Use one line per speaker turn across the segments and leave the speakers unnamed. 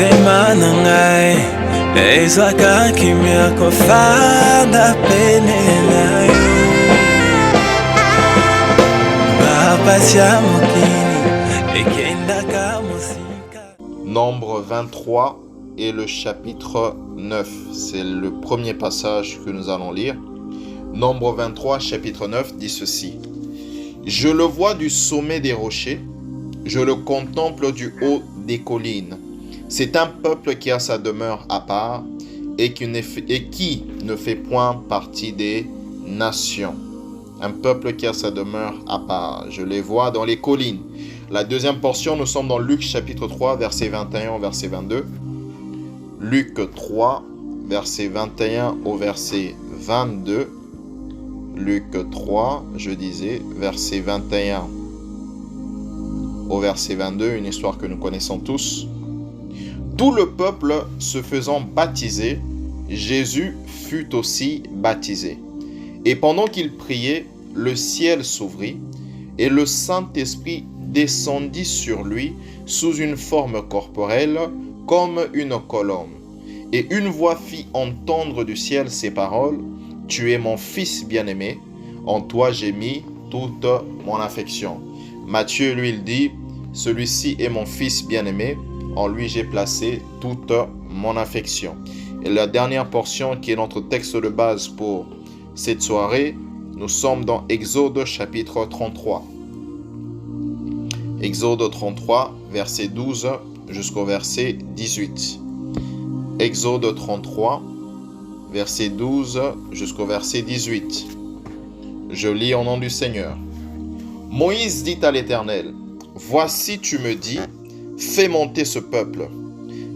motema na ngai ezwaka kimia kofanda pene na yo bapasi ya mokili ekendaka mosika.
Nombre 23 et le chapitre 9, c'est le premier passage que nous allons lire. Nombre 23, chapitre 9 dit ceci. Je le vois du sommet des rochers, je le contemple du haut des collines. C'est un peuple qui a sa demeure à part et qui ne fait point partie des nations. Un peuple qui a sa demeure à part. Je les vois dans les collines. La deuxième portion, nous sommes dans Luc chapitre 3, verset 21 au verset 22. Luc 3, verset 21 au verset 22. Luc 3, je disais, verset 21 au verset 22, une histoire que nous connaissons tous. Tout le peuple se faisant baptiser, Jésus fut aussi baptisé. Et pendant qu'il priait, le ciel s'ouvrit, et le Saint-Esprit descendit sur lui sous une forme corporelle, comme une colombe. Et une voix fit entendre du ciel ces paroles, « Tu es mon Fils bien-aimé, en toi j'ai mis toute mon affection. » Matthieu, lui, il dit, « Celui-ci est mon Fils bien-aimé, en lui j'ai placé toute mon affection. » Et la dernière portion qui est notre texte de base pour cette soirée, nous sommes dans Exode chapitre 33. Exode 33, verset 12 jusqu'au verset 18. Exode 33, verset 12 jusqu'au verset 18. Je lis au nom du Seigneur. Moïse dit à l'Éternel, « Voici tu me dis, fais monter ce peuple,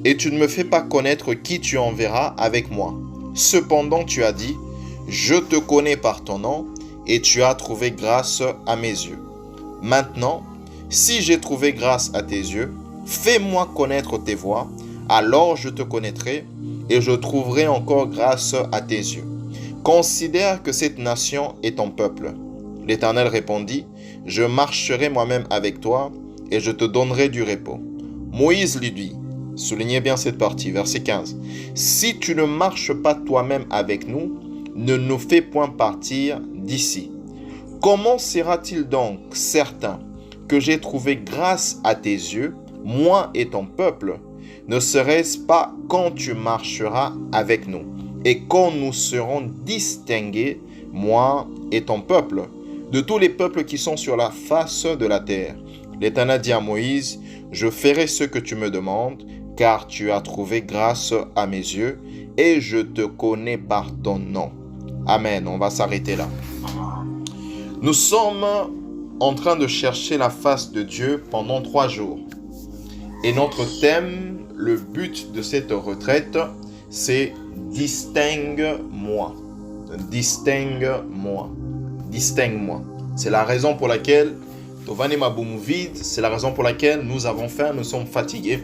et tu ne me fais pas connaître qui tu enverras avec moi. Cependant tu as dit, je te connais par ton nom, et tu as trouvé grâce à mes yeux. Maintenant, si j'ai trouvé grâce à tes yeux, fais-moi connaître tes voies, alors je te connaîtrai, et je trouverai encore grâce à tes yeux. Considère que cette nation est ton peuple. » L'Éternel répondit, « Je marcherai moi-même avec toi, et je te donnerai du repos. » Moïse lui dit, soulignez bien cette partie, verset 15, « Si tu ne marches pas toi-même avec nous, ne nous fais point partir d'ici. Comment sera-t-il donc certain que j'ai trouvé grâce à tes yeux, moi et ton peuple? Ne serait-ce pas quand tu marcheras avec nous, et quand nous serons distingués, moi et ton peuple, de tous les peuples qui sont sur la face de la terre? L'Éternel dit à Moïse, « Je ferai ce que tu me demandes, car tu as trouvé grâce à mes yeux, et je te connais par ton nom. » Amen. On va s'arrêter là. Nous sommes en train de chercher la face de Dieu pendant 3 jours. Et notre thème, le but de cette retraite, c'est « Distingue-moi ». Distingue-moi. Distingue-moi. C'est la raison pour laquelle c'est la raison pour laquelle nous avons faim, nous sommes fatigués.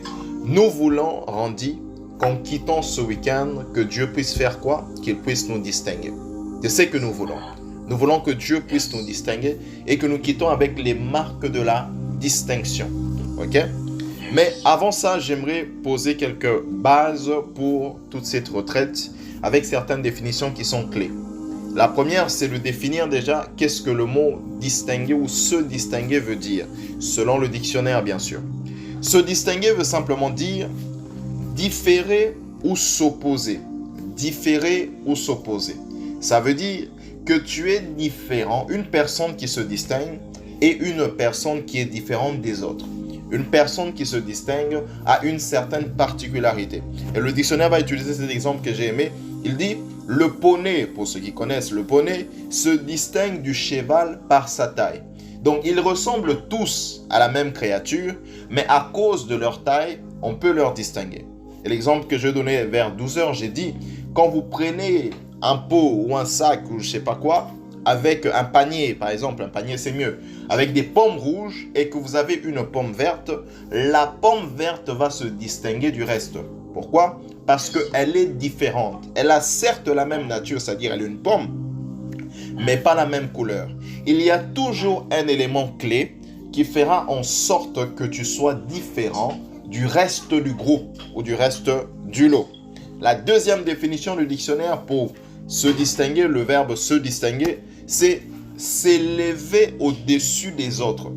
Nous voulons, Randy, qu'en quittant ce week-end, que Dieu puisse faire quoi? Qu'il puisse nous distinguer. C'est ce que nous voulons. Nous voulons que Dieu puisse nous distinguer et que nous quittons avec les marques de la distinction. Ok? Mais avant ça, j'aimerais poser quelques bases pour toute cette retraite avec certaines définitions qui sont clés. La première, c'est de définir déjà qu'est-ce que le mot distinguer ou se distinguer veut dire, selon le dictionnaire bien sûr. Se distinguer veut simplement dire différer ou s'opposer. Différer ou s'opposer. Ça veut dire que tu es différent, une personne qui se distingue et une personne qui est différente des autres. Une personne qui se distingue a une certaine particularité. Et le dictionnaire va utiliser cet exemple que j'ai aimé. Il dit, le poney, pour ceux qui connaissent le poney, se distingue du cheval par sa taille. Donc, ils ressemblent tous à la même créature, mais à cause de leur taille, on peut leur distinguer. Et l'exemple que je donnais vers 12 heures, j'ai dit, quand vous prenez un pot ou un sac ou je sais pas quoi, avec un panier, par exemple, un panier c'est mieux, avec des pommes rouges et que vous avez une pomme verte, la pomme verte va se distinguer du reste. Pourquoi? Parce qu'elle est différente. Elle a certes la même nature, c'est-à-dire elle est une pomme, mais pas la même couleur. Il y a toujours un élément clé qui fera en sorte que tu sois différent du reste du groupe ou du reste du lot. La deuxième définition du dictionnaire pour se distinguer, le verbe se distinguer, c'est s'élever au-dessus des autres.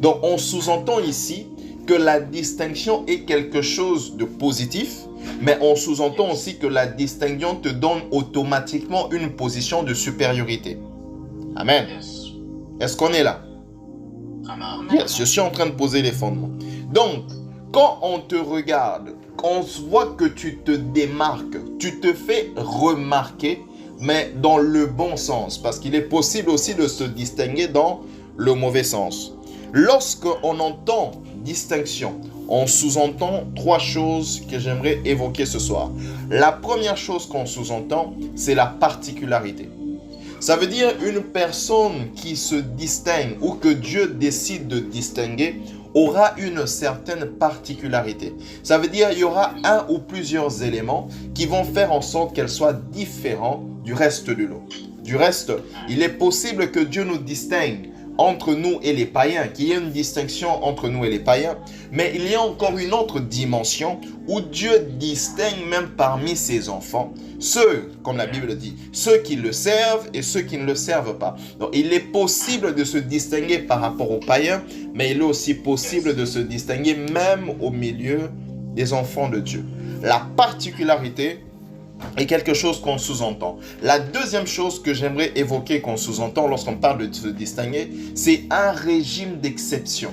Donc on sous-entend ici que la distinction est quelque chose de positif, mais on sous-entend aussi que la distinction te donne automatiquement une position de supériorité. Amen. Est-ce qu'on est là? Yes, je suis en train de poser les fondements. Donc, quand on te regarde, on voit que tu te démarques, tu te fais remarquer, mais dans le bon sens, parce qu'il est possible aussi de se distinguer dans le mauvais sens. Lorsqu'on entend distinction, on sous-entend trois choses que j'aimerais évoquer ce soir. La première chose qu'on sous-entend, c'est la particularité. Ça veut dire une personne qui se distingue ou que Dieu décide de distinguer aura une certaine particularité. Ça veut dire qu'il y aura un ou plusieurs éléments qui vont faire en sorte qu'elle soit différente du reste du lot. Du reste, il est possible que Dieu nous distingue entre nous et les païens, qu'il y ait une distinction entre nous et les païens, mais il y a encore une autre dimension où Dieu distingue même parmi ses enfants, ceux, comme la Bible dit, ceux qui le servent et ceux qui ne le servent pas. Donc il est possible de se distinguer par rapport aux païens, mais il est aussi possible de se distinguer même au milieu des enfants de Dieu. La particularité est quelque chose qu'on sous-entend. La deuxième chose que j'aimerais évoquer qu'on sous-entend lorsqu'on parle de se distinguer, c'est un régime d'exception.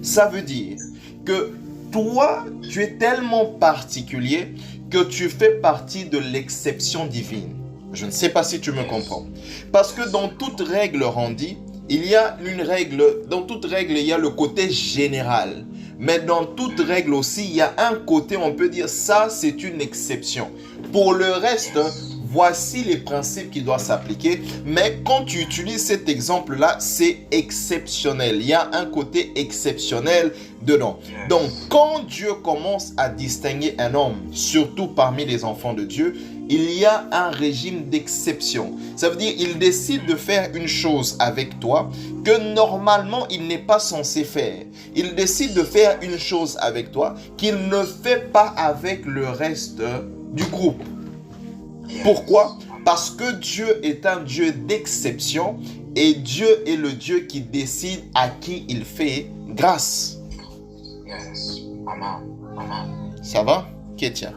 Ça veut dire que toi, tu es tellement particulier que tu fais partie de l'exception divine. Je ne sais pas si tu me comprends. Parce que dans toute règle rendue, il y a une règle, dans toute règle, il y a le côté général. Mais dans toute règle aussi, il y a un côté, on peut dire, ça, c'est une exception. Pour le reste, voici les principes qui doivent s'appliquer. Mais quand tu utilises cet exemple-là, c'est exceptionnel. Il y a un côté exceptionnel dedans. Donc, quand Dieu commence à distinguer un homme, surtout parmi les enfants de Dieu, il y a un régime d'exception. Ça veut dire qu'il décide de faire une chose avec toi que normalement il n'est pas censé faire. Il décide de faire une chose avec toi qu'il ne fait pas avec le reste du groupe. Pourquoi? Parce que Dieu est un Dieu d'exception et Dieu est le Dieu qui décide à qui il fait grâce. Ça va, Kétia?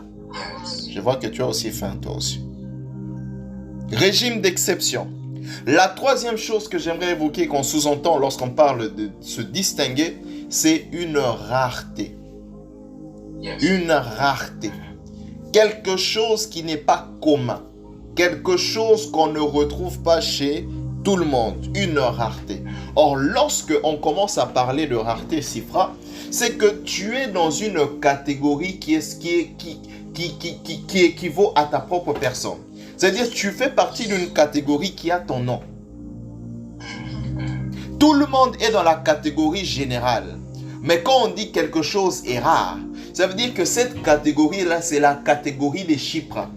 Je vois que tu as aussi faim, toi aussi. Régime d'exception. La troisième chose que j'aimerais évoquer, qu'on sous-entend lorsqu'on parle de se distinguer, c'est une rareté. Une rareté. Quelque chose qui n'est pas commun. Quelque chose qu'on ne retrouve pas chez tout le monde. Une rareté. Or, lorsque on commence à parler de rareté, Sifra, c'est que tu es dans une catégorie qui équivaut à ta propre personne. C'est-à-dire que tu fais partie d'une catégorie qui a ton nom. Tout le monde est dans la catégorie générale. Mais quand on dit quelque chose est rare, ça veut dire que cette catégorie-là, c'est la catégorie des Chypres.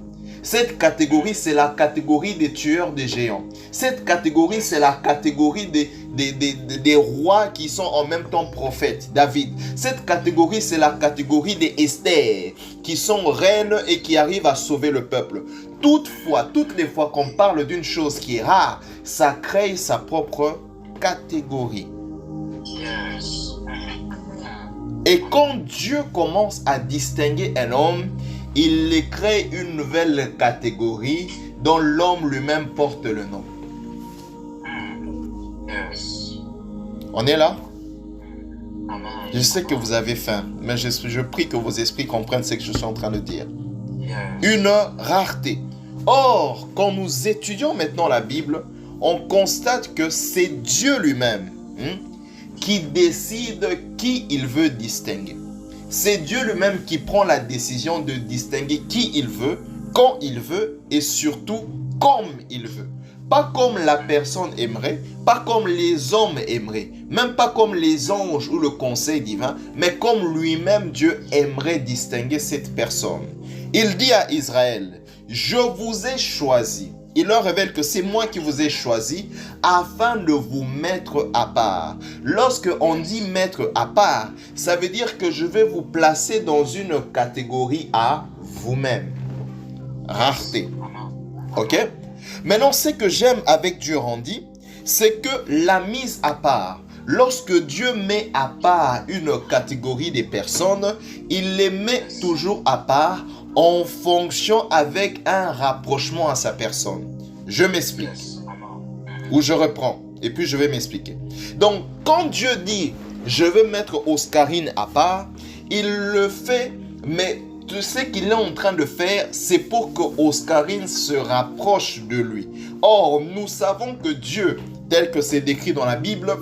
Cette catégorie, c'est la catégorie des tueurs de géants. Cette catégorie, c'est la catégorie des rois qui sont en même temps prophètes, David. Cette catégorie, c'est la catégorie des Esther, qui sont reines et qui arrivent à sauver le peuple. Toutefois, toutes les fois qu'on parle d'une chose qui est rare, ça crée sa propre catégorie. Et quand Dieu commence à distinguer un homme, il crée une nouvelle catégorie dont l'homme lui-même porte le nom. On est là? Je sais que vous avez faim, mais je prie que vos esprits comprennent ce que je suis en train de dire. Une rareté. Or, quand nous étudions maintenant la Bible, on constate que c'est Dieu lui-même qui décide qui il veut distinguer. C'est Dieu lui-même qui prend la décision de distinguer qui il veut, quand il veut et surtout comme il veut. Pas comme la personne aimerait, pas comme les hommes aimeraient, même pas comme les anges ou le conseil divin, mais comme lui-même Dieu aimerait distinguer cette personne. Il dit à Israël, je vous ai choisi Il leur révèle que c'est moi qui vous ai choisi afin de vous mettre à part. Lorsque on dit mettre à part, ça veut dire que je vais vous placer dans une catégorie à vous-même. Rareté. Ok? Maintenant, ce que j'aime avec Dieu Randy, c'est que la mise à part, lorsque Dieu met à part une catégorie des personnes, il les met toujours à part en fonction avec un rapprochement à sa personne. Je m'explique. Ou je reprends. Et puis je vais m'expliquer. Donc, quand Dieu dit, je veux mettre Oscarine à part, il le fait, mais tout ce qu'il est en train de faire, c'est pour que Oscarine se rapproche de lui. Or, nous savons que Dieu, tel que c'est décrit dans la Bible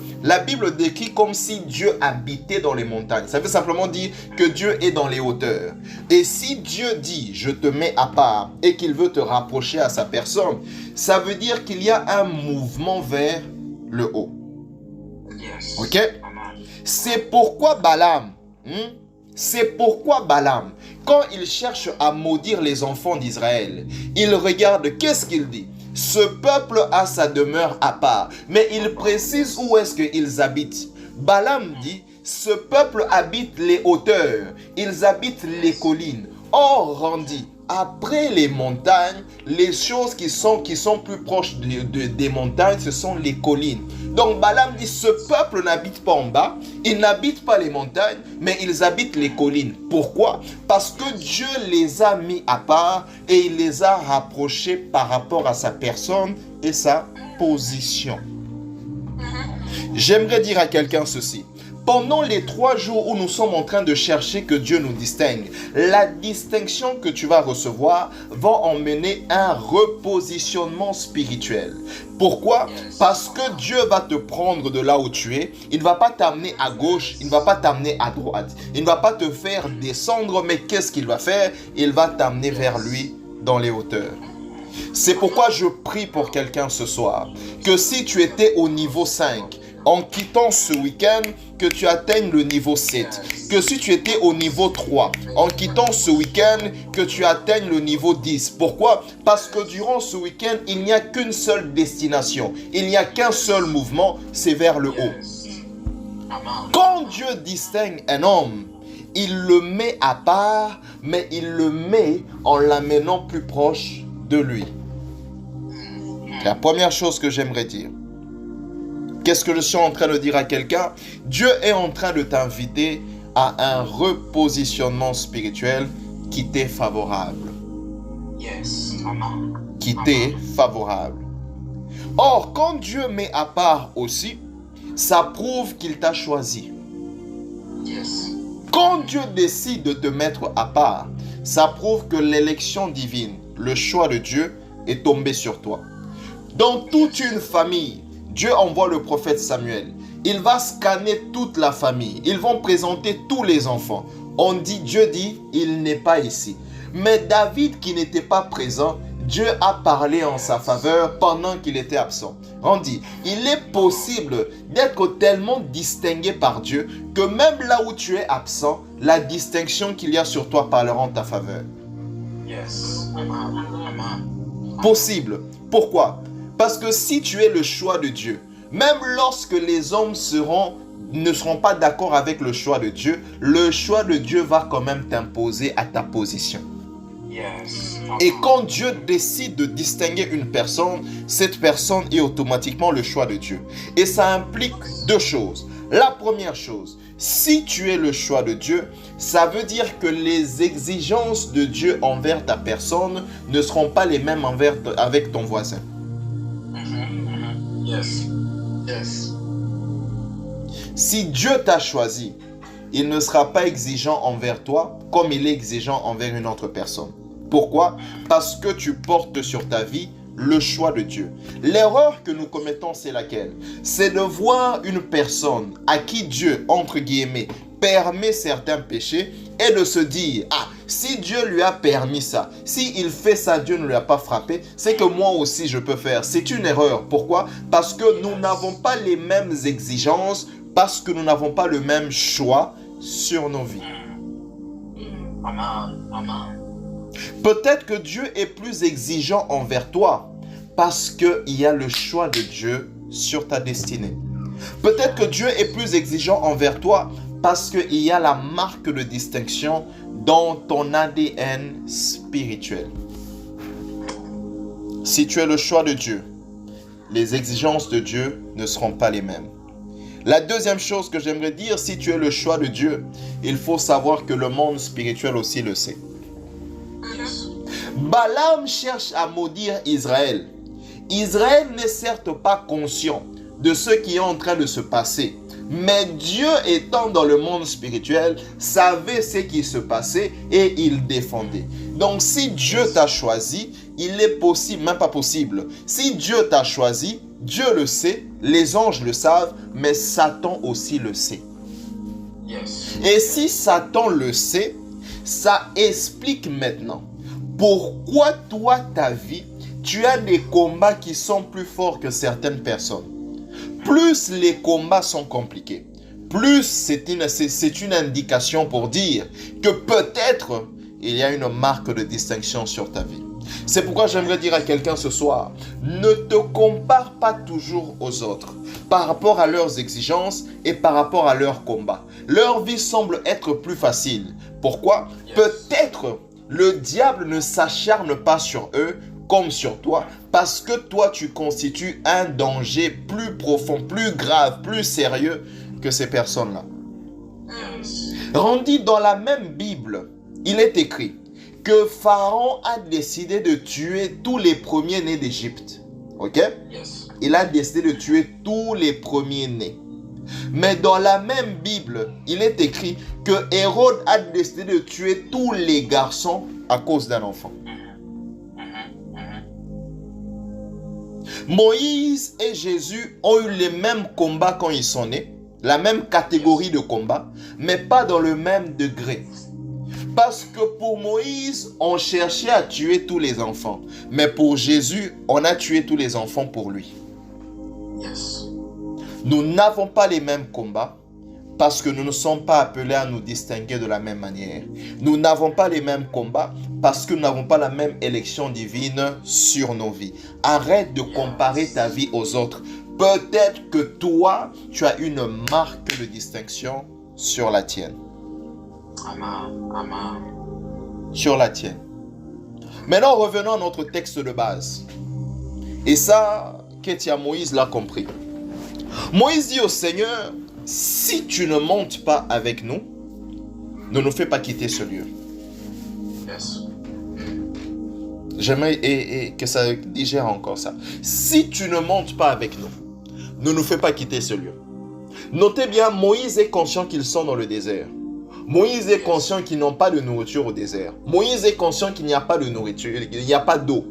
décrit comme si Dieu habitait dans les montagnes. Ça veut simplement dire que Dieu est dans les hauteurs. Et si Dieu dit, je te mets à part, et qu'il veut te rapprocher à sa personne, ça veut dire qu'il y a un mouvement vers le haut. Ok? C'est pourquoi Balaam, quand il cherche à maudire les enfants d'Israël, il regarde, qu'est-ce qu'il dit? Ce peuple a sa demeure à part. Mais il précise où est-ce qu'ils habitent. Balaam dit, ce peuple habite les hauteurs, ils habitent les collines. Or, Randy, après les montagnes, les choses qui sont plus proches des montagnes, ce sont les collines. Donc Balaam dit, ce peuple n'habite pas en bas, ils n'habitent pas les montagnes, mais ils habitent les collines. Pourquoi? Parce que Dieu les a mis à part et il les a rapprochés par rapport à sa personne et sa position. J'aimerais dire à quelqu'un ceci. Pendant les 3 jours où nous sommes en train de chercher que Dieu nous distingue, la distinction que tu vas recevoir va emmener un repositionnement spirituel. Pourquoi? Parce que Dieu va te prendre de là où tu es. Il ne va pas t'amener à gauche, il ne va pas t'amener à droite. Il ne va pas te faire descendre, mais qu'est-ce qu'il va faire? Il va t'amener vers lui dans les hauteurs. C'est pourquoi je prie pour quelqu'un ce soir, que si tu étais au niveau 5, en quittant ce week-end, que tu atteignes le niveau 7. Que si tu étais au niveau 3, en quittant ce week-end, que tu atteignes le niveau 10. Pourquoi? Parce que durant ce week-end, il n'y a qu'une seule destination. Il n'y a qu'un seul mouvement, c'est vers le haut. Quand Dieu distingue un homme, il le met à part, mais il le met en l'amenant plus proche de lui. C'est la première chose que j'aimerais dire. Qu'est-ce que je suis en train de dire à quelqu'un? Dieu est en train de t'inviter à un repositionnement spirituel qui t'est favorable. Qui t'est favorable. Or, quand Dieu met à part aussi, ça prouve qu'il t'a choisi. Quand Dieu décide de te mettre à part, ça prouve que l'élection divine, le choix de Dieu, est tombé sur toi. Dans toute une famille, Dieu envoie le prophète Samuel. Il va scanner toute la famille. Ils vont présenter tous les enfants. Dieu dit, il n'est pas ici. Mais David qui n'était pas présent, Dieu a parlé en sa faveur pendant qu'il était absent. On dit, il est possible d'être tellement distingué par Dieu que même là où tu es absent, la distinction qu'il y a sur toi parlera en ta faveur. Possible. Pourquoi? Parce que si tu es le choix de Dieu, même lorsque les hommes ne seront pas d'accord avec le choix de Dieu va quand même t'imposer à ta position. Et quand Dieu décide de distinguer une personne, cette personne est automatiquement le choix de Dieu. Et ça implique 2 choses. La première chose, si tu es le choix de Dieu, ça veut dire que les exigences de Dieu envers ta personne ne seront pas les mêmes avec ton voisin. Si Dieu t'a choisi, il ne sera pas exigeant envers toi comme il est exigeant envers une autre personne. Pourquoi? Parce que tu portes sur ta vie le choix de Dieu. L'erreur que nous commettons, c'est laquelle? C'est de voir une personne à qui Dieu, entre guillemets, permet certains péchés et de se dire, ah, si Dieu lui a permis ça, si il fait ça, Dieu ne lui a pas frappé, c'est que moi aussi je peux faire. C'est une erreur. Pourquoi? Parce que nous n'avons pas les mêmes exigences, parce que nous n'avons pas le même choix sur nos vies. Peut-être que Dieu est plus exigeant envers toi parce qu'il y a le choix de Dieu sur ta destinée. Peut-être que Dieu est plus exigeant envers toi parce qu'il y a la marque de distinction dans ton ADN spirituel. Si tu es le choix de Dieu, les exigences de Dieu ne seront pas les mêmes. La deuxième chose que j'aimerais dire, si tu es le choix de Dieu, il faut savoir que le monde spirituel aussi le sait. Balaam cherche à maudire Israël. Israël n'est certes pas conscient de ce qui est en train de se passer. Mais Dieu étant dans le monde spirituel, savait ce qui se passait et il défendait. Donc si Dieu t'a choisi, il est possible, même pas possible. Si Dieu t'a choisi, Dieu le sait, les anges le savent, mais Satan aussi le sait. Et si Satan le sait, ça explique maintenant pourquoi toi, ta vie, tu as des combats qui sont plus forts que certaines personnes. Plus les combats sont compliqués, plus c'est une indication pour dire que peut-être il y a une marque de distinction sur ta vie. C'est pourquoi j'aimerais dire à quelqu'un ce soir, ne te compare pas toujours aux autres par rapport à leurs exigences et par rapport à leurs combats. Leur vie semble être plus facile. Pourquoi? Peut-être le diable ne s'acharne pas sur eux comme sur toi, parce que toi tu constitues un danger plus profond, plus grave, plus sérieux que ces personnes-là. Rendu dans la même Bible, il est écrit que Pharaon a décidé de tuer tous les premiers-nés d'Égypte. Ok? Il a décidé de tuer tous les premiers-nés. Mais dans la même Bible, il est écrit que Hérode a décidé de tuer tous les garçons à cause d'un enfant. Moïse et Jésus ont eu les mêmes combats quand ils sont nés, la même catégorie de combats, mais pas dans le même degré. Parce que pour Moïse, on cherchait à tuer tous les enfants, mais pour Jésus, on a tué tous les enfants pour lui. Nous n'avons pas les mêmes combats parce que nous ne sommes pas appelés à nous distinguer de la même manière. Nous n'avons pas les mêmes combats parce que nous n'avons pas la même élection divine sur nos vies. Arrête de comparer ta vie aux autres. Peut-être que toi, tu as une marque de distinction sur la tienne. Sur la tienne. Maintenant, revenons à notre texte de base. Et ça, Kétia Moïse l'a compris. Moïse dit au Seigneur, si tu ne montes pas avec nous, ne nous fais pas quitter ce lieu. J'aimerais que ça digère encore ça. Si tu ne montes pas avec nous, ne nous fais pas quitter ce lieu. Notez bien, Moïse est conscient qu'ils sont dans le désert. Moïse est conscient qu'ils n'ont pas de nourriture au désert. Moïse est conscient qu'il n'y a pas de nourriture, il n'y a pas d'eau.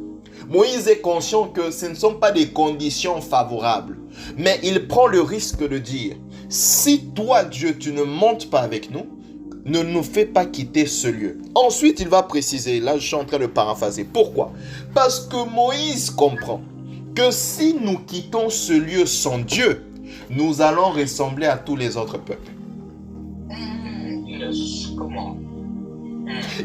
Moïse est conscient que ce ne sont pas des conditions favorables. Mais il prend le risque de dire, si toi Dieu, tu ne montes pas avec nous, ne nous fais pas quitter ce lieu. Ensuite, il va préciser, là je suis en train de paraphraser. Pourquoi? Parce que Moïse comprend que si nous quittons ce lieu sans Dieu, nous allons ressembler à tous les autres peuples.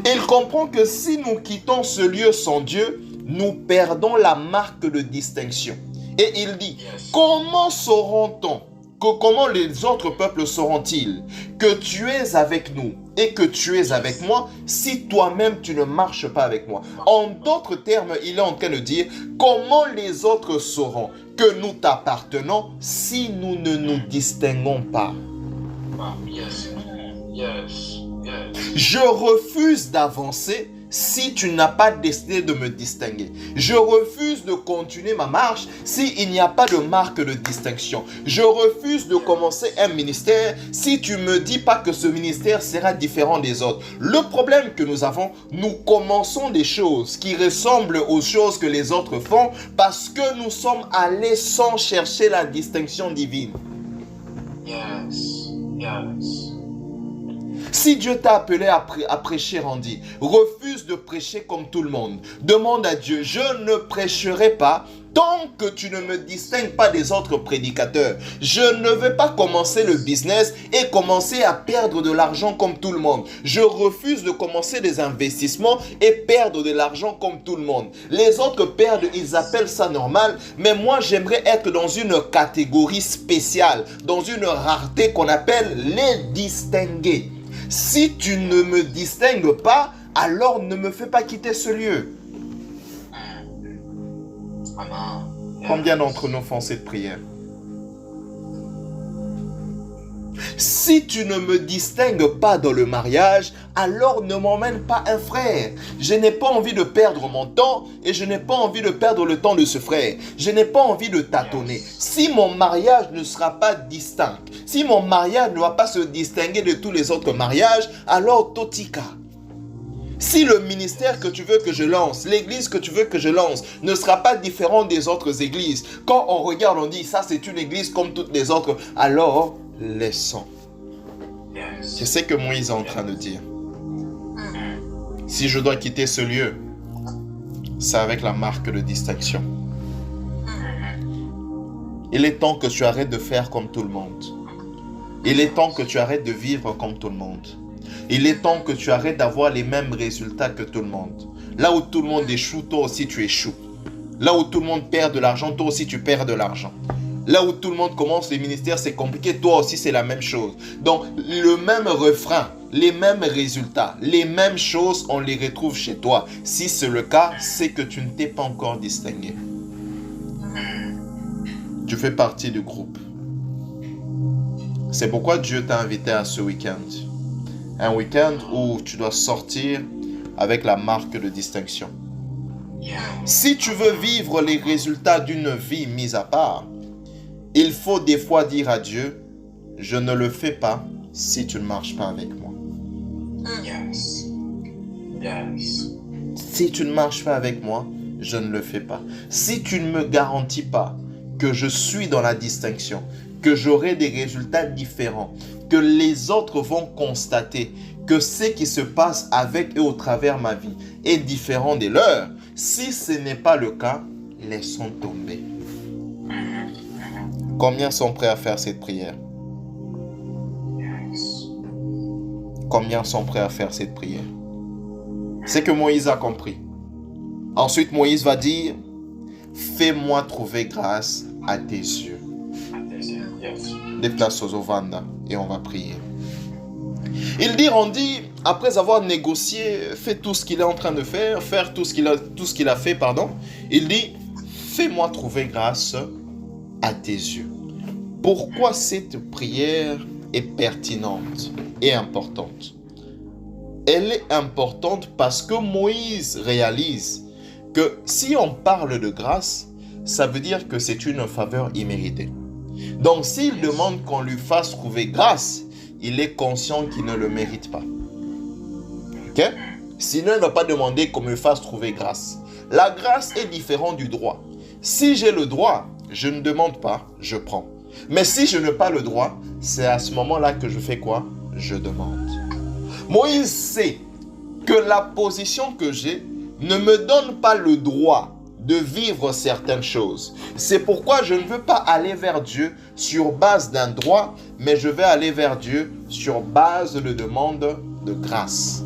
Il comprend que si nous quittons ce lieu sans Dieu, nous perdons la marque de distinction. Et il dit, comment sauront-on, comment les autres peuples sauront-ils que tu es avec nous et que tu es avec moi si toi-même tu ne marches pas avec moi? En d'autres termes, il est en train de dire, comment les autres sauront que nous t'appartenons si nous ne nous distinguons pas? Je refuse d'avancer si tu n'as pas décidé de me distinguer. Je refuse de continuer ma marche s'il n'y a pas de marque de distinction. Je refuse de commencer un ministère si tu ne me dis pas que ce ministère sera différent des autres. Le problème que nous avons, nous commençons des choses qui ressemblent aux choses que les autres font parce que nous sommes allés sans chercher la distinction divine. Si Dieu t'a appelé à prêcher, Randy, refuse de prêcher comme tout le monde. Demande à Dieu, je ne prêcherai pas tant que tu ne me distingues pas des autres prédicateurs, je ne vais pas commencer le business et commencer à perdre de l'argent comme tout le monde. Je refuse de commencer des investissements et perdre de l'argent comme tout le monde. Les autres perdent, ils appellent ça normal, mais moi j'aimerais être dans une catégorie spéciale, dans une rareté qu'on appelle les distingués. Si tu ne me distingues pas, alors ne me fais pas quitter ce lieu. Combien d'entre nous font cette prière? Si tu ne me distingues pas dans le mariage, alors ne m'emmène pas un frère. Je n'ai pas envie de perdre mon temps et je n'ai pas envie de perdre le temps de ce frère. Je n'ai pas envie de tâtonner. Si mon mariage ne sera pas distinct, si mon mariage ne va pas se distinguer de tous les autres mariages, alors totika. Si le ministère que tu veux que je lance, l'église que tu veux que je lance, ne sera pas différent des autres églises, quand on regarde, on dit ça c'est une église comme toutes les autres, alors laissons. C'est ce que Moïse est en train de dire. Si je dois quitter ce lieu, c'est avec la marque de distinction. Il est temps que tu arrêtes de faire comme tout le monde. Il est temps que tu arrêtes de vivre comme tout le monde. Il est temps que tu arrêtes d'avoir les mêmes résultats que tout le monde. Là où tout le monde échoue, toi aussi tu échoues. Là où tout le monde perd de l'argent, toi aussi tu perds de l'argent. Là où tout le monde commence les ministères, c'est compliqué, toi aussi c'est la même chose. Donc le même refrain, les mêmes résultats, les mêmes choses, on les retrouve chez toi. Si c'est le cas, c'est que tu ne t'es pas encore distingué. Tu fais partie du groupe. C'est pourquoi Dieu t'a invité à ce week-end. Un week-end où tu dois sortir avec la marque de distinction. Si tu veux vivre les résultats d'une vie mise à part, il faut des fois dire à Dieu, je ne le fais pas si tu ne marches pas avec moi. Si tu ne marches pas avec moi, je ne le fais pas. Si tu ne me garantis pas que je suis dans la distinction, que j'aurai des résultats différents, que les autres vont constater que ce qui se passe avec et au travers ma vie est différent des leurs, si ce n'est pas le cas, laissons tomber. Combien sont prêts à faire cette prière? Combien sont prêts à faire cette prière? C'est que Moïse a compris. Ensuite, Moïse va dire, fais-moi trouver grâce à tes yeux. Déplace aux Ovanda et on va prier. Il dit, après avoir négocié, fait tout ce qu'il est en train de faire, tout ce qu'il a fait, il dit, fais-moi trouver grâce à tes yeux. Pourquoi cette prière est pertinente et importante? Elle est importante parce que Moïse réalise que si on parle de grâce, ça veut dire que c'est une faveur imméritée. Donc s'il demande qu'on lui fasse trouver grâce, il est conscient qu'il ne le mérite pas. Ok? Sinon, il ne va pas demander qu'on me fasse trouver grâce. La grâce est différente du droit. Si j'ai le droit, je ne demande pas, je prends. Mais si je n'ai pas le droit, c'est à ce moment-là que je fais quoi? Je demande. Moïse sait que la position que j'ai ne me donne pas le droit de vivre certaines choses. C'est pourquoi je ne veux pas aller vers Dieu sur base d'un droit, mais je vais aller vers Dieu sur base de demande de grâce.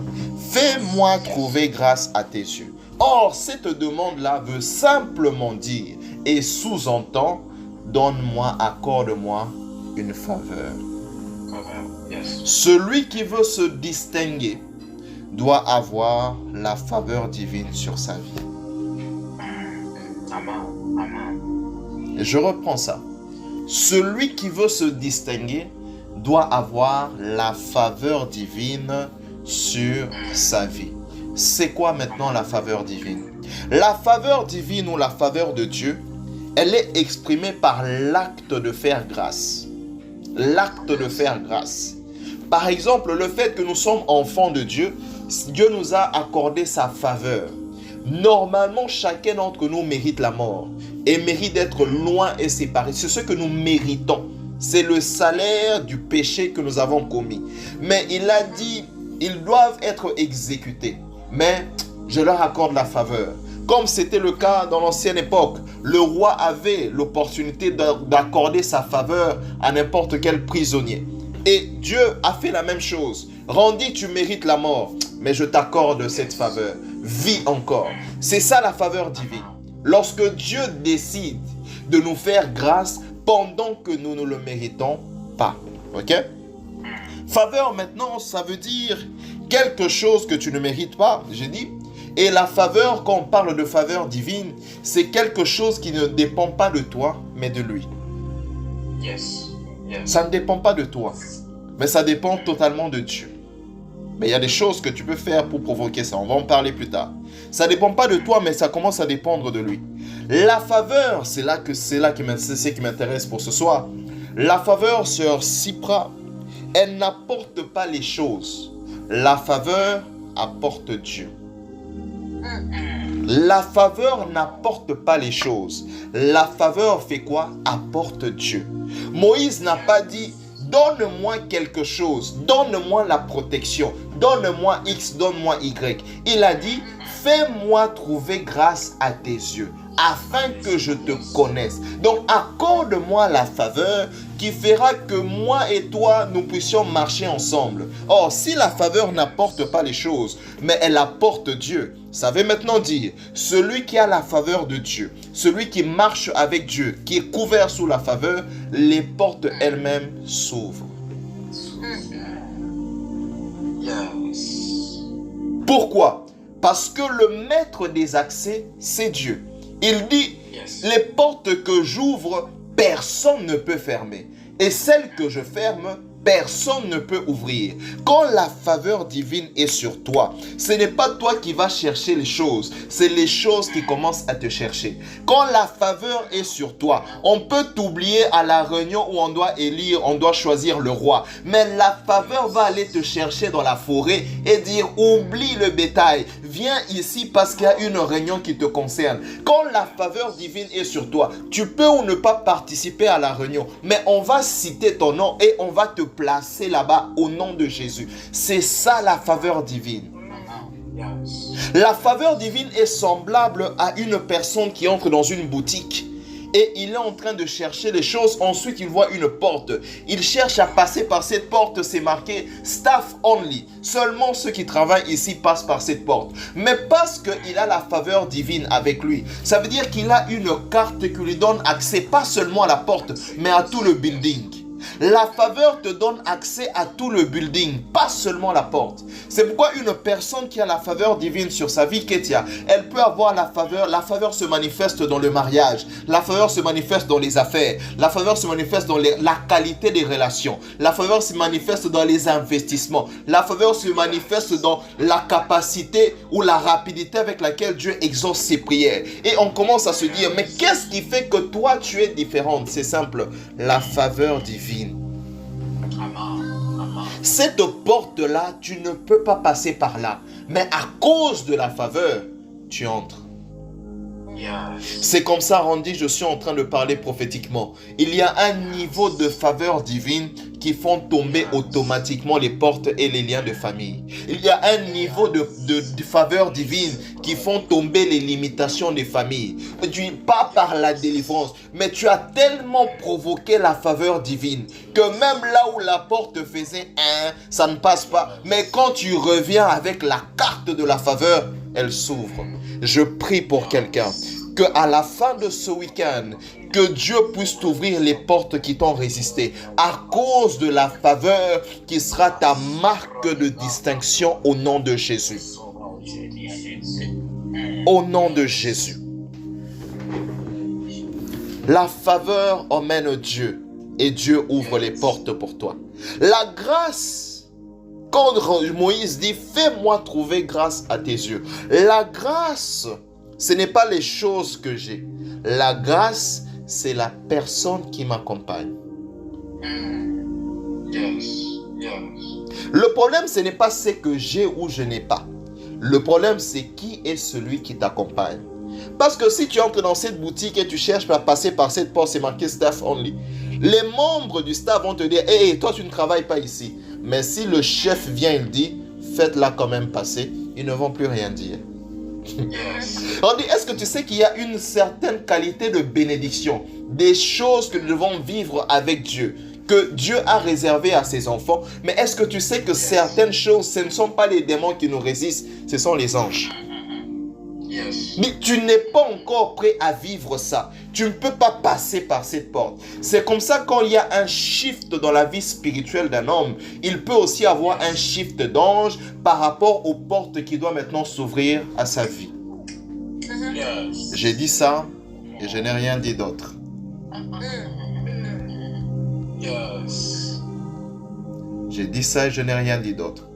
Fais-moi trouver grâce à tes yeux. Or, cette demande-là veut simplement dire et sous-entend, donne-moi, accorde-moi une faveur. Celui qui veut se distinguer doit avoir la faveur divine sur sa vie. Je reprends ça. Celui qui veut se distinguer doit avoir la faveur divine sur sa vie. C'est quoi maintenant la faveur divine? La faveur divine ou la faveur de Dieu, elle est exprimée par l'acte de faire grâce. L'acte de faire grâce. Par exemple, le fait que nous sommes enfants de Dieu, Dieu nous a accordé sa faveur. Normalement, chacun d'entre nous mérite la mort et mérite d'être loin et séparé. C'est ce que nous méritons. C'est le salaire du péché que nous avons commis. Mais il a dit, ils doivent être exécutés. Mais je leur accorde la faveur. Comme c'était le cas dans l'ancienne époque. Le roi avait l'opportunité d'accorder sa faveur à n'importe quel prisonnier. Et Dieu a fait la même chose. Randy, tu mérites la mort, mais je t'accorde cette faveur. Vis encore. C'est ça la faveur divine. Lorsque Dieu décide de nous faire grâce pendant que nous ne le méritons pas. Ok? Faveur maintenant, ça veut dire quelque chose que tu ne mérites pas, j'ai dit. Et la faveur, quand on parle de faveur divine, c'est quelque chose qui ne dépend pas de toi, mais de lui. Ça ne dépend pas de toi, mais ça dépend totalement de Dieu. Mais il y a des choses que tu peux faire pour provoquer ça. On va en parler plus tard. Ça ne dépend pas de toi, mais ça commence à dépendre de lui. La faveur, c'est ce qui m'intéresse pour ce soir. La faveur, sœur Cypra, elle n'apporte pas les choses. La faveur apporte Dieu. La faveur n'apporte pas les choses. La faveur fait quoi? Apporte Dieu. Moïse n'a pas dit « Donne-moi quelque chose, donne-moi la protection, donne-moi X, donne-moi Y ». Il a dit « Fais-moi trouver grâce à tes yeux, afin que je te connaisse. Donc accorde-moi la faveur qui fera que moi et toi, nous puissions marcher ensemble. » Or, si la faveur n'apporte pas les choses, mais elle apporte Dieu, ça veut maintenant dire, celui qui a la faveur de Dieu, celui qui marche avec Dieu, qui est couvert sous la faveur, les portes elles-mêmes s'ouvrent. Pourquoi? Parce que le maître des accès, c'est Dieu. Il dit, les portes que j'ouvre, personne ne peut fermer. Et celles que je ferme, personne ne peut ouvrir. Quand la faveur divine est sur toi, ce n'est pas toi qui vas chercher les choses, c'est les choses qui commencent à te chercher. Quand la faveur est sur toi, on peut t'oublier à la réunion où on doit élire, on doit choisir le roi. Mais la faveur va aller te chercher dans la forêt et dire oublie le bétail, viens ici parce qu'il y a une réunion qui te concerne. Quand la faveur divine est sur toi, tu peux ou ne pas participer à la réunion, mais on va citer ton nom et on va te placer là-bas au nom de Jésus. C'est ça la faveur divine. La faveur divine est semblable à une personne qui entre dans une boutique et il est en train de chercher les choses. Ensuite, il voit une porte. Il cherche à passer par cette porte. C'est marqué Staff Only. Seulement ceux qui travaillent ici passent par cette porte. Mais parce qu'il a la faveur divine avec lui, ça veut dire qu'il a une carte qui lui donne accès pas seulement à la porte, mais à tout le building. La faveur te donne accès à tout le building, pas seulement la porte. C'est pourquoi une personne qui a la faveur divine sur sa vie, Ketia, elle peut avoir la faveur. La faveur se manifeste dans le mariage. La faveur se manifeste dans les affaires. La faveur se manifeste dans la qualité des relations. La faveur se manifeste dans les investissements. La faveur se manifeste dans la capacité ou la rapidité avec laquelle Dieu exauce ses prières. Et on commence à se dire, mais qu'est-ce qui fait que toi tu es différente? C'est simple, la faveur divine. Cette porte-là, tu ne peux pas passer par là. Mais à cause de la faveur, tu entres. C'est comme ça, Randy, je suis en train de parler prophétiquement. Il y a un niveau de faveur divine qui font tomber automatiquement les portes et les liens de famille. Il y a un niveau de faveur divine qui font tomber les limitations des familles. Pas par la délivrance, mais tu as tellement provoqué la faveur divine que même là où la porte faisait ça ne passe pas. Mais quand tu reviens avec la carte de la faveur, elle s'ouvre. Je prie pour quelqu'un que à la fin de ce week-end, que Dieu puisse t'ouvrir les portes qui t'ont résisté à cause de la faveur qui sera ta marque de distinction au nom de Jésus. Au nom de Jésus. La faveur emmène Dieu et Dieu ouvre les portes pour toi. La grâce, quand Moïse dit « Fais-moi trouver grâce à tes yeux », la grâce, ce n'est pas les choses que j'ai. La grâce, c'est la personne qui m'accompagne. Le problème, ce n'est pas ce que j'ai ou je n'ai pas. Le problème, c'est qui est celui qui t'accompagne. Parce que si tu entres dans cette boutique et tu cherches à passer par cette porte, c'est marqué Staff Only. Les membres du staff vont te dire, hey, toi tu ne travailles pas ici. Mais si le chef vient et dit, faites-la quand même passer, ils ne vont plus rien dire. On dit, est-ce que tu sais qu'il y a une certaine qualité de bénédiction, des choses que nous devons vivre avec Dieu, que Dieu a réservé à ses enfants, mais est-ce que tu sais que certaines choses, ce ne sont pas les démons qui nous résistent, ce sont les anges. Mais tu n'es pas encore prêt à vivre ça. Tu ne peux pas passer par cette porte. C'est comme ça quand il y a un shift dans la vie spirituelle d'un homme, il peut aussi avoir un shift d'ange par rapport aux portes qui doivent maintenant s'ouvrir à sa vie. J'ai dit ça et je n'ai rien dit d'autre. J'ai dit ça et je n'ai rien dit d'autre.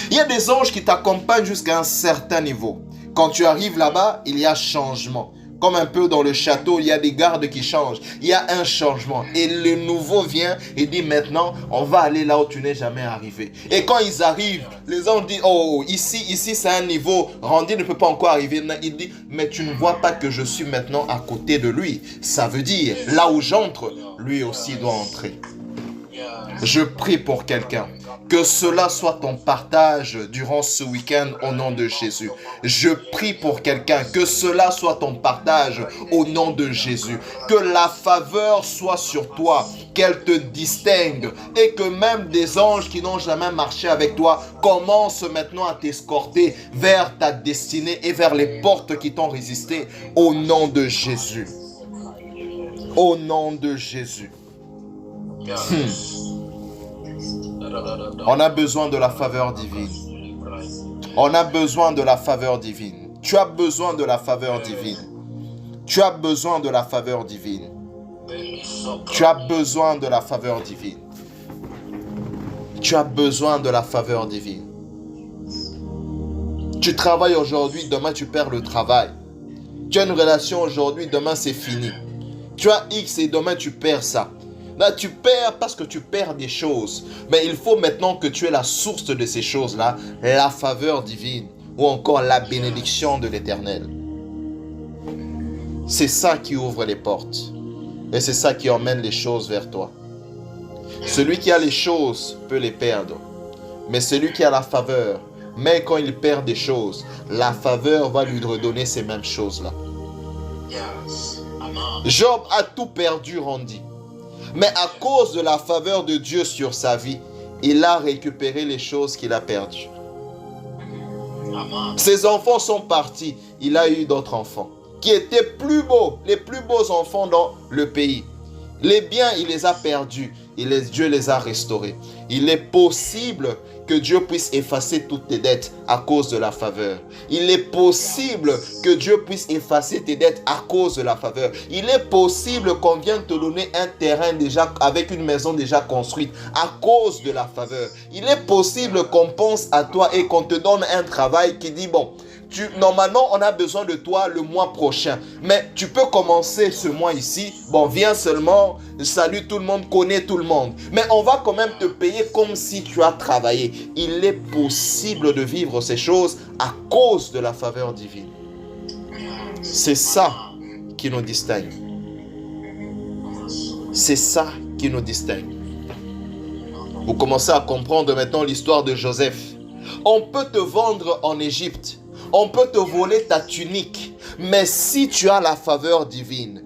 Il y a des anges qui t'accompagnent jusqu'à un certain niveau. Quand tu arrives là-bas, il y a changement. Comme un peu dans le château, il y a des gardes qui changent. Il y a un changement. Et le nouveau vient et dit maintenant, on va aller là où tu n'es jamais arrivé. Et quand ils arrivent, les anges disent, oh, ici c'est un niveau. Randy ne peut pas encore arriver. Il dit, mais tu ne vois pas que je suis maintenant à côté de lui. Ça veut dire, là où j'entre, lui aussi doit entrer. Je prie pour quelqu'un. Que cela soit ton partage durant ce week-end au nom de Jésus. Je prie pour quelqu'un. Que cela soit ton partage au nom de Jésus. Que la faveur soit sur toi. Qu'elle te distingue. Et que même des anges qui n'ont jamais marché avec toi commencent maintenant à t'escorter vers ta destinée et vers les portes qui t'ont résisté au nom de Jésus. Au nom de Jésus. On a besoin de la faveur divine. On a besoin de la faveur divine. Tu as besoin de la faveur divine. Tu as besoin de la faveur divine. Tu as besoin de la faveur divine. Tu as besoin de la faveur divine. Tu travailles aujourd'hui, demain tu perds le travail. Tu as une relation aujourd'hui, demain c'est fini. Tu as X et demain tu perds ça. Là, tu perds parce que tu perds des choses. Mais il faut maintenant que tu aies la source de ces choses-là, la faveur divine ou encore la bénédiction de l'Éternel. C'est ça qui ouvre les portes. Et c'est ça qui emmène les choses vers toi. Celui qui a les choses peut les perdre. Mais celui qui a la faveur, même quand il perd des choses, la faveur va lui redonner ces mêmes choses-là. Job a tout perdu, Randy. Mais à cause de la faveur de Dieu sur sa vie, il a récupéré les choses qu'il a perdues. Ses enfants sont partis. Il a eu d'autres enfants qui étaient plus beaux, les plus beaux enfants dans le pays. Les biens, il les a perdus. Dieu les a restaurés. Il est possible que Dieu puisse effacer toutes tes dettes à cause de la faveur. Il est possible que Dieu puisse effacer tes dettes à cause de la faveur. Il est possible qu'on vienne te donner un terrain déjà avec une maison déjà construite à cause de la faveur. Il est possible qu'on pense à toi et qu'on te donne un travail qui dit bon, normalement, on a besoin de toi le mois prochain. Mais tu peux commencer ce mois ici. Bon, viens seulement, salut tout le monde, connais tout le monde. Mais on va quand même te payer comme si tu as travaillé. Il est possible de vivre ces choses à cause de la faveur divine. C'est ça qui nous distingue. C'est ça qui nous distingue. Vous commencez à comprendre maintenant l'histoire de Joseph. On peut te vendre en Égypte. On peut te voler ta tunique, mais si tu as la faveur divine,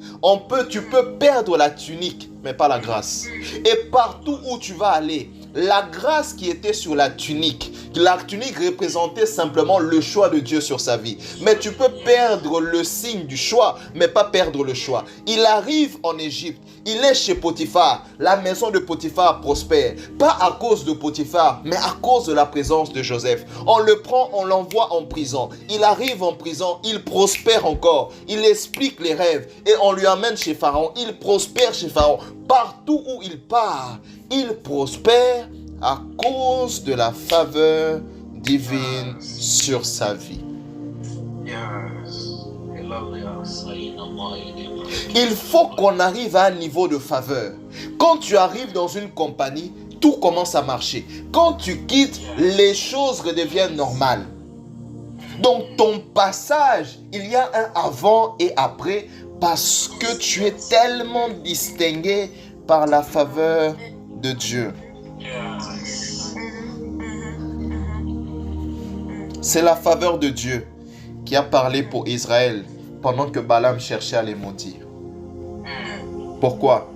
tu peux perdre la tunique, mais pas la grâce. Et partout où tu vas aller, la grâce qui était sur la tunique représentait simplement le choix de Dieu sur sa vie. Mais tu peux perdre le signe du choix, mais pas perdre le choix. Il arrive en Égypte, il est chez Potiphar. La maison de Potiphar prospère. Pas à cause de Potiphar, mais à cause de la présence de Joseph. On le prend, on l'envoie en prison. Il arrive en prison, il prospère encore. Il explique les rêves et on lui amène chez Pharaon. Il prospère chez Pharaon. Partout où il part, il prospère à cause de la faveur divine sur sa vie. Il faut qu'on arrive à un niveau de faveur. Quand tu arrives dans une compagnie, tout commence à marcher. Quand tu quittes, les choses redeviennent normales. Donc ton passage, il y a un avant et après parce que tu es tellement distingué par la faveur de Dieu. C'est la faveur de Dieu qui a parlé pour Israël pendant que Balaam cherchait à les maudire. Pourquoi?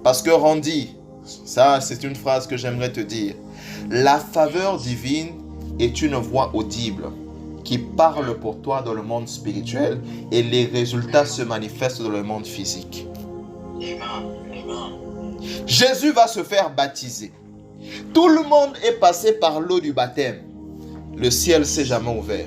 Parce que Randy, ça c'est une phrase que j'aimerais te dire. La faveur divine est une voix audible qui parle pour toi dans le monde spirituel et les résultats se manifestent dans le monde physique. Jésus va se faire baptiser. Tout le monde est passé par l'eau du baptême. Le ciel s'est jamais ouvert.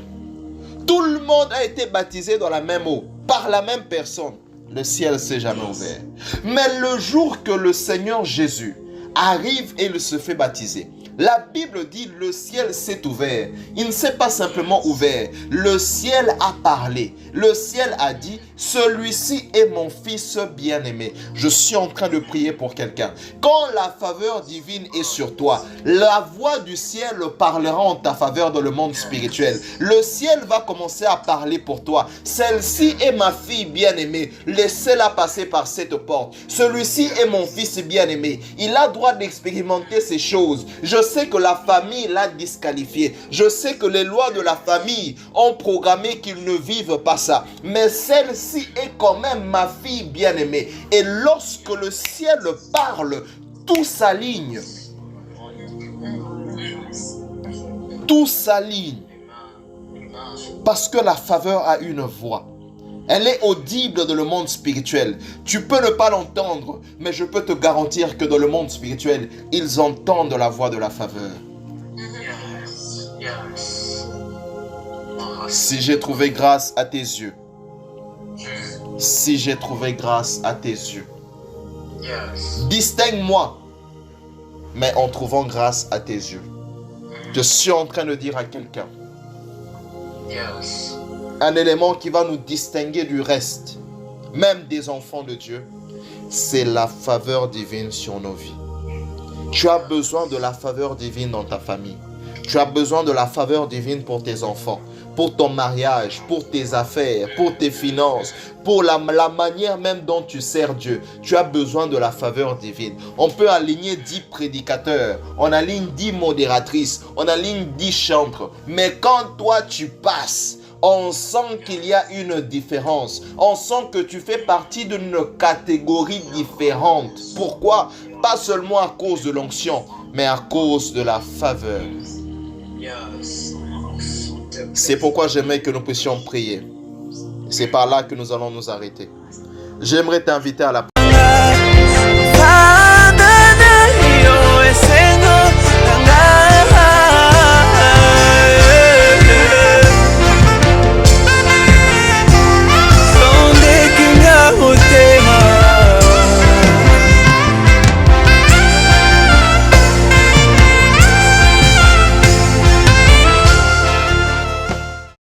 Tout le monde a été baptisé dans la même eau, par la même personne. Le ciel s'est jamais ouvert. Mais le jour que le Seigneur Jésus arrive et il se fait baptiser, la Bible dit le ciel s'est ouvert. Il ne s'est pas simplement ouvert. Le ciel a parlé. Le ciel a dit, celui-ci est mon fils bien-aimé. Je suis en train de prier pour quelqu'un. Quand la faveur divine est sur toi, la voix du ciel parlera en ta faveur dans le monde spirituel. Le ciel va commencer à parler pour toi. Celle-ci est ma fille bien-aimée. Laissez-la passer par cette porte. Celui-ci est mon fils bien-aimé. Il a droit d'expérimenter ces choses. Je sais que la famille l'a disqualifié. Je sais que les lois de la famille ont programmé qu'il ne vive pas ça. Mais celle-ci est quand même ma fille bien-aimée. Et lorsque le ciel parle, tout s'aligne. Tout s'aligne. Parce que la faveur a une voix. Elle est audible dans le monde spirituel. Tu peux ne pas l'entendre, mais je peux te garantir que dans le monde spirituel, ils entendent la voix de la faveur. Si j'ai trouvé grâce à tes yeux, si j'ai trouvé grâce à tes yeux, distingue-moi, mais en trouvant grâce à tes yeux. Je suis en train de dire à quelqu'un, un élément qui va nous distinguer du reste, même des enfants de Dieu, c'est la faveur divine sur nos vies. Tu as besoin de la faveur divine dans ta famille. Tu as besoin de la faveur divine pour tes enfants, pour ton mariage, pour tes affaires, pour tes finances, pour la manière même dont tu sers Dieu. Tu as besoin de la faveur divine. On peut aligner 10 prédicateurs, on aligne 10 modératrices, on aligne 10 chantres. Mais quand toi tu passes, on sent qu'il y a une différence. On sent que tu fais partie d'une catégorie différente. Pourquoi? Pas seulement à cause de l'onction, mais à cause de la faveur. C'est pourquoi j'aimerais que nous puissions prier. C'est par là que nous allons nous arrêter. J'aimerais t'inviter à la prière.